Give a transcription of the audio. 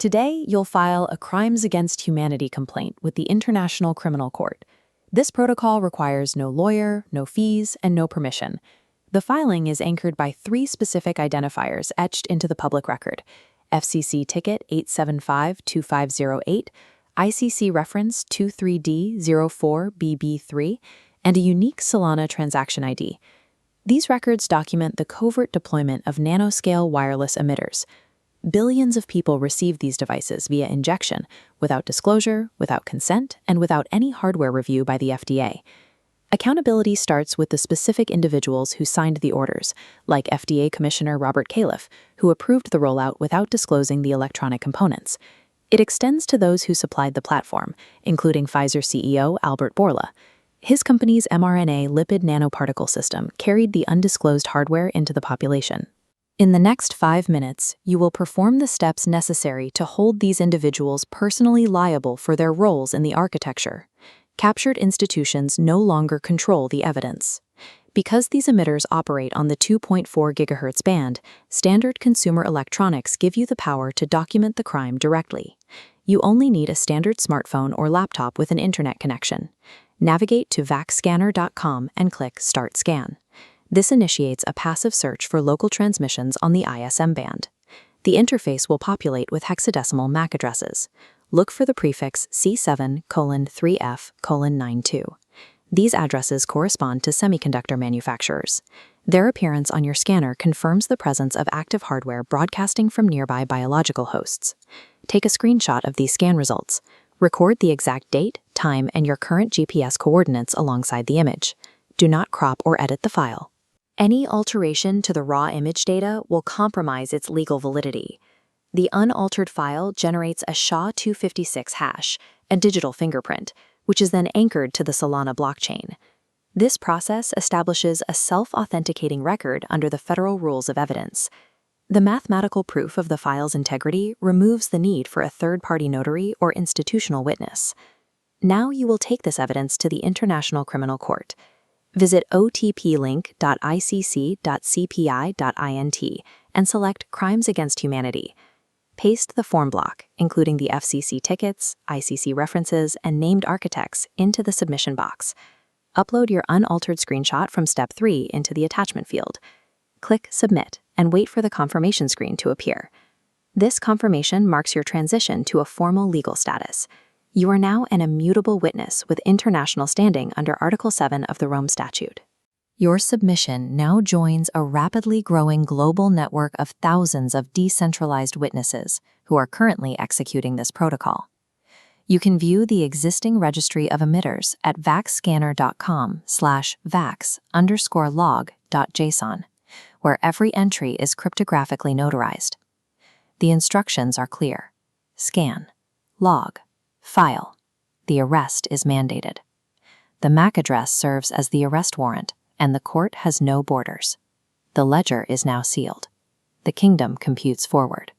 Today, you'll file a Crimes Against Humanity complaint with the International Criminal Court. This protocol requires no lawyer, no fees, and no permission. The filing is anchored by 3 specific identifiers etched into the public record: FCC Ticket 8752508, ICC Reference 23D04BB3, and a unique Solana Transaction ID. These records document the covert deployment of nanoscale wireless emitters. Billions of people receive these devices via injection, without disclosure, without consent, and without any hardware review by the FDA. Accountability starts with the specific individuals who signed the orders, like FDA Commissioner Robert Califf, who approved the rollout without disclosing the electronic components. It extends to those who supplied the platform, including Pfizer CEO Albert Bourla. His company's mRNA lipid nanoparticle system carried the undisclosed hardware into the population. In the next 5 minutes, you will perform the steps necessary to hold these individuals personally liable for their roles in the architecture. Captured institutions no longer control the evidence. Because these emitters operate on the 2.4 GHz band, standard consumer electronics give you the power to document the crime directly. You only need a standard smartphone or laptop with an internet connection. Navigate to VaxScanner.com and click Start Scan. This initiates a passive search for local transmissions on the ISM band. The interface will populate with hexadecimal MAC addresses. Look for the prefix C7:3F:92. These addresses correspond to semiconductor manufacturers. Their appearance on your scanner confirms the presence of active hardware broadcasting from nearby biological hosts. Take a screenshot of these scan results. Record the exact date, time, and your current GPS coordinates alongside the image. Do not crop or edit the file. Any alteration to the raw image data will compromise its legal validity. The unaltered file generates a SHA-256 hash, a digital fingerprint, which is then anchored to the Solana blockchain. This process establishes a self-authenticating record under the federal rules of evidence. The mathematical proof of the file's integrity removes the need for a third-party notary or institutional witness. Now you will take this evidence to the International Criminal Court. Visit otplink.icc.cpi.int and select Crimes Against Humanity. Paste the form block, including the FCC tickets, ICC references, and named architects, into the submission box. Upload your unaltered screenshot from Step 3 into the attachment field. Click Submit and wait for the confirmation screen to appear. This confirmation marks your transition to a formal legal status. You are now an immutable witness with international standing under Article 7 of the Rome Statute. Your submission now joins a rapidly growing global network of thousands of decentralized witnesses who are currently executing this protocol. You can view the existing registry of emitters at vaxscanner.com/vax_log.json, where every entry is cryptographically notarized. The instructions are clear: scan, log, file. The arrest is mandated. The MAC address serves as the arrest warrant, and the court has no borders. The ledger is now sealed. The kingdom computes forward.